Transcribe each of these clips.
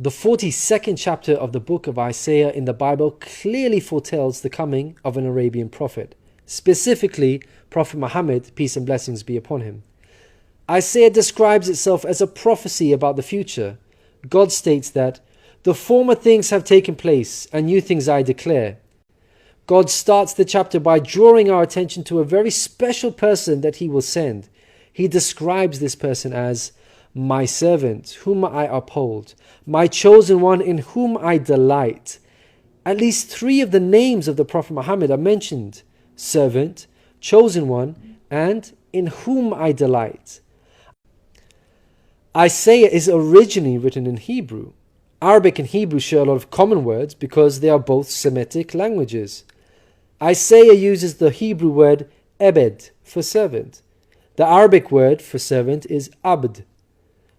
The 42nd chapter of the book of Isaiah in the Bible clearly foretells the coming of an Arabian prophet, specifically Prophet Muhammad, peace and blessings be upon him. Isaiah describes itself as a prophecy about the future. God states that, "The former things have taken place, and new things I declare." God starts the chapter by drawing our attention to a very special person that he will send. He describes this person as my servant, whom I uphold, my chosen one in whom I delight. At least 3 of the names of the Prophet Muhammad are mentioned: servant, chosen one, and in whom I delight. Isaiah is originally written in Hebrew. Arabic and Hebrew share a lot of common words because they are both Semitic languages. Isaiah uses the Hebrew word ebed for servant. The Arabic word for servant is abd.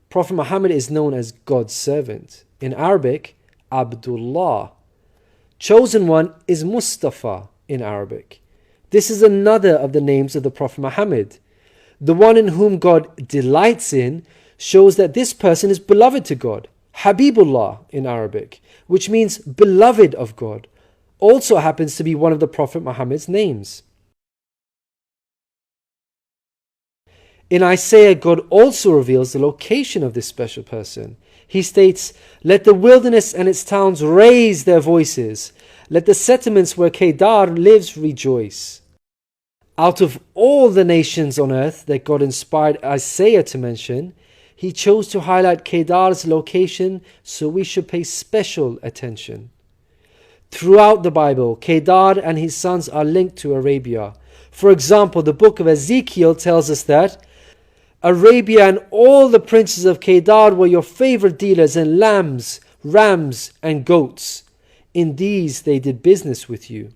Prophet Muhammad is known as God's servant. In Arabic, Abdullah. Chosen one is Mustafa in Arabic. This is another of the names of the Prophet Muhammad. The one in whom God delights in shows that this person is beloved to God. Habibullah in Arabic, which means beloved of God, also happens to be one of the Prophet Muhammad's names. In Isaiah, God also reveals the location of this special person. He states, "Let the wilderness and its towns raise their voices. Let the settlements where Kedar lives rejoice." Out of all the nations on earth that God inspired Isaiah to mention, he chose to highlight Kedar's location, so we should pay special attention. Throughout the Bible, Kedar and his sons are linked to Arabia. For example, the book of Ezekiel tells us that Arabia and all the princes of Kedar were your favorite dealers in lambs, rams, and goats. In these they did business with you.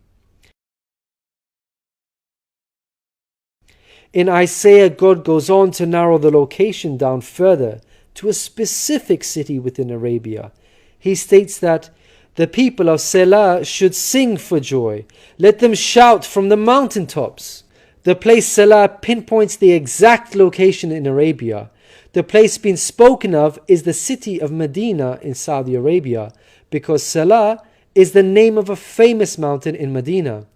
In Isaiah, God goes on to narrow the location down further to a specific city within Arabia. He states that the people of Selah should sing for joy. Let them shout from the mountaintops. The place Selah pinpoints the exact location in Arabia. The place being spoken of is the city of Medina in Saudi Arabia, because Selah is the name of a famous mountain in Medina.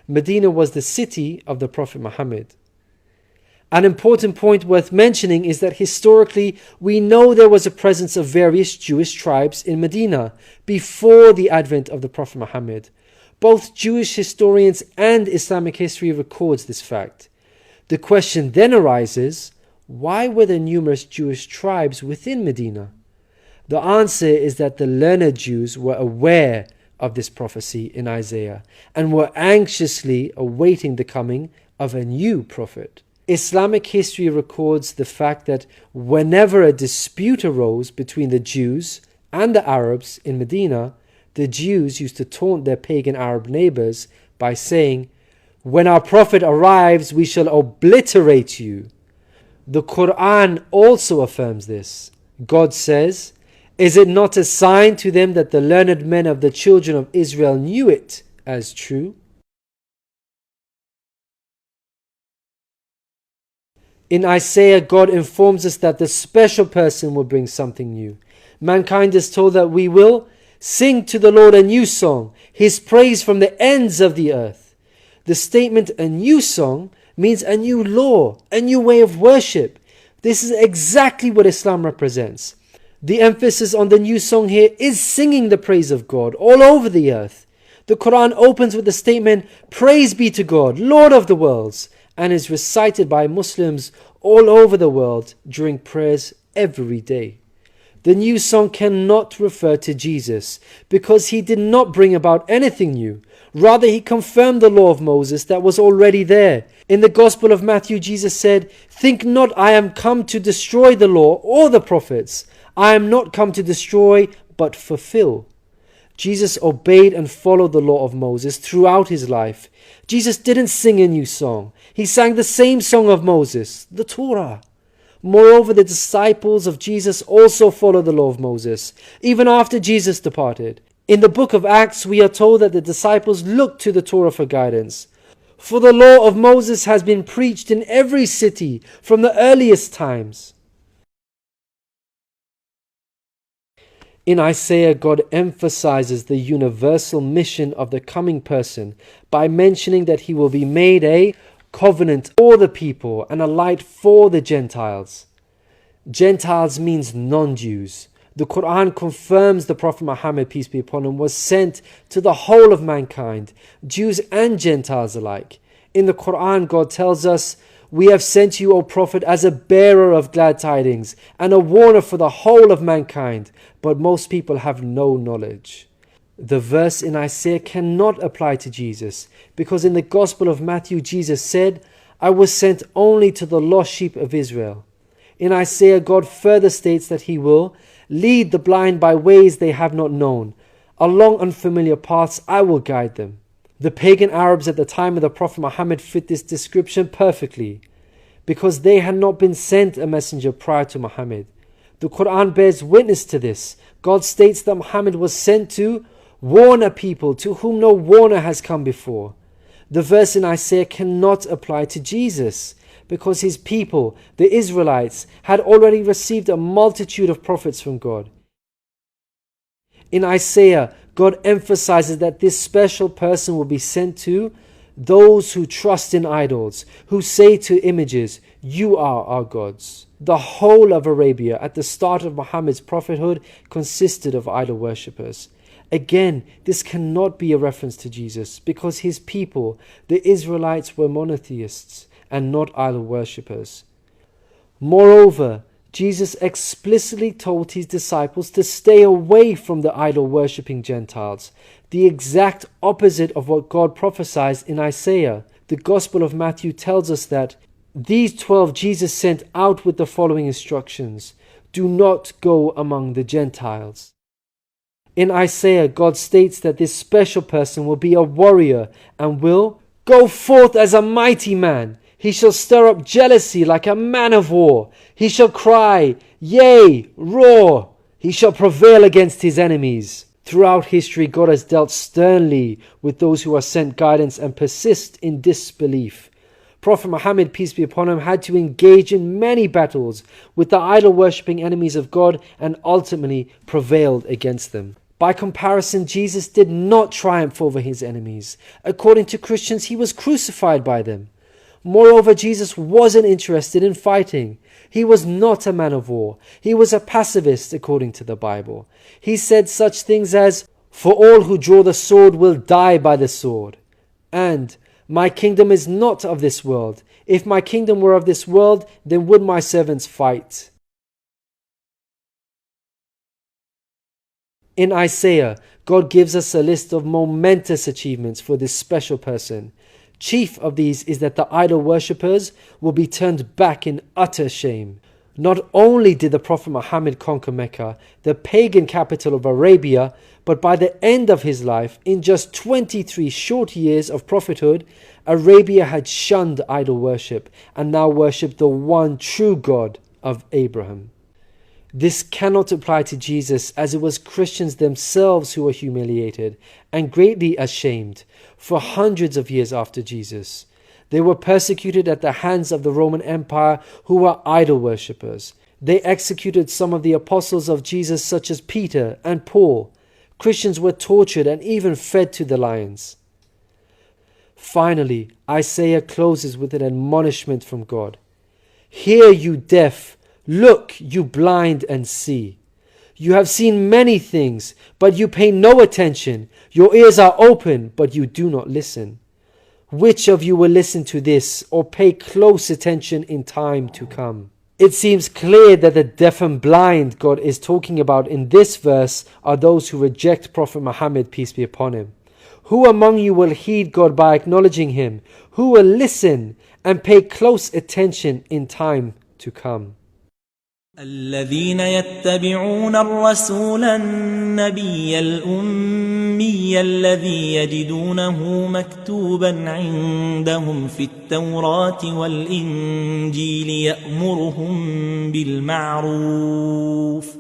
Medina was the city of the Prophet Muhammad. An important point worth mentioning is that historically we know there was a presence of various Jewish tribes in Medina before the advent of the Prophet Muhammad. Both Jewish historians and Islamic history records this fact. The question then arises, why were there numerous Jewish tribes within Medina? The answer is that the learned Jews were aware of this prophecy in Isaiah and were anxiously awaiting the coming of a new prophet. Islamic history records the fact that whenever a dispute arose between the Jews and the Arabs in Medina, the Jews used to taunt their pagan Arab neighbors by saying, "When our prophet arrives, we shall obliterate you." The Quran also affirms this. God says, "Is it not a sign to them that the learned men of the children of Israel knew it as true?" In Isaiah, God informs us that the special person will bring something new. Mankind is told that we will sing to the Lord a new song, His praise from the ends of the earth. The statement "a new song" means a new law, a new way of worship. This is exactly what Islam represents. The emphasis on the new song here is singing the praise of God all over the earth. The Quran opens with the statement, "Praise be to God, Lord of the worlds," and is recited by Muslims all over the world during prayers every day. The new song cannot refer to Jesus because he did not bring about anything new. Rather, he confirmed the law of Moses that was already there. In the Gospel of Matthew, Jesus said, "Think not I am come to destroy the law or the prophets. I am not come to destroy, but fulfill." Jesus obeyed and followed the law of Moses throughout his life. Jesus didn't sing a new song. He sang the same song of Moses, the Torah. Moreover, the disciples of Jesus also followed the law of Moses, even after Jesus departed. In the book of Acts, we are told that the disciples looked to the Torah for guidance. For the law of Moses has been preached in every city from the earliest times. In Isaiah, God emphasizes the universal mission of the coming person by mentioning that he will be made a covenant for the people and a light for the Gentiles. Gentiles means non-Jews. The Quran confirms the Prophet Muhammad, peace be upon him, was sent to the whole of mankind, Jews and Gentiles alike. In the Quran, God tells us, "We have sent you, O Prophet, as a bearer of glad tidings and a warner for the whole of mankind, but most people have no knowledge." The verse in Isaiah cannot apply to Jesus, because in the Gospel of Matthew, Jesus said, "I was sent only to the lost sheep of Israel." In Isaiah, God further states that he will lead the blind by ways they have not known. Along unfamiliar paths I will guide them. The pagan Arabs at the time of the Prophet Muhammad fit this description perfectly, because they had not been sent a messenger prior to Muhammad. The Quran bears witness to this. God states that Muhammad was sent to warn a people to whom no warner has come before. The verse in Isaiah cannot apply to Jesus, because his people, the Israelites, had already received a multitude of prophets from God. In Isaiah, God emphasizes that this special person will be sent to those who trust in idols, who say to images, "You are our gods." The whole of Arabia at the start of Muhammad's prophethood consisted of idol worshippers. Again, this cannot be a reference to Jesus, because his people, the Israelites, were monotheists and not idol worshippers. Moreover, Jesus explicitly told his disciples to stay away from the idol-worshipping Gentiles, the exact opposite of what God prophesied in Isaiah. The Gospel of Matthew tells us that these 12 Jesus sent out with the following instructions: do not go among the Gentiles. In Isaiah, God states that this special person will be a warrior and will go forth as a mighty man. He shall stir up jealousy like a man of war. He shall cry, yea, roar. He shall prevail against his enemies. Throughout history, God has dealt sternly with those who are sent guidance and persist in disbelief. Prophet Muhammad, peace be upon him, had to engage in many battles with the idol-worshipping enemies of God and ultimately prevailed against them. By comparison, Jesus did not triumph over his enemies. According to Christians, he was crucified by them. Moreover, Jesus wasn't interested in fighting. He was not a man of war. He was a pacifist, according to the Bible. He said such things as, "For all who draw the sword will die by the sword," and "My kingdom is not of this world. If my kingdom were of this world, then would my servants fight." In Isaiah, God gives us a list of momentous achievements for this special person. Chief of these is that the idol worshippers will be turned back in utter shame. Not only did the Prophet Muhammad conquer Mecca, the pagan capital of Arabia, but by the end of his life, in just 23 short years of prophethood, Arabia had shunned idol worship and now worshipped the one true God of Abraham. This cannot apply to Jesus, as it was Christians themselves who were humiliated and greatly ashamed for hundreds of years after Jesus. They were persecuted at the hands of the Roman Empire, who were idol worshippers. They executed some of the apostles of Jesus, such as Peter and Paul. Christians were tortured and even fed to the lions. Finally, Isaiah closes with an admonishment from God. "Hear, you deaf. Look, you blind, and see. You have seen many things, but you pay no attention. Your ears are open, but you do not listen. Which of you will listen to this or pay close attention in time to come?" It seems clear that the deaf and blind God is talking about in this verse are those who reject Prophet Muhammad, peace be upon him. Who among you will heed God by acknowledging him? Who will listen and pay close attention in time to come? الذين يتبعون الرسول النبي الأمي الذي يجدونه مكتوبا عندهم في التوراة والإنجيل يأمرهم بالمعروف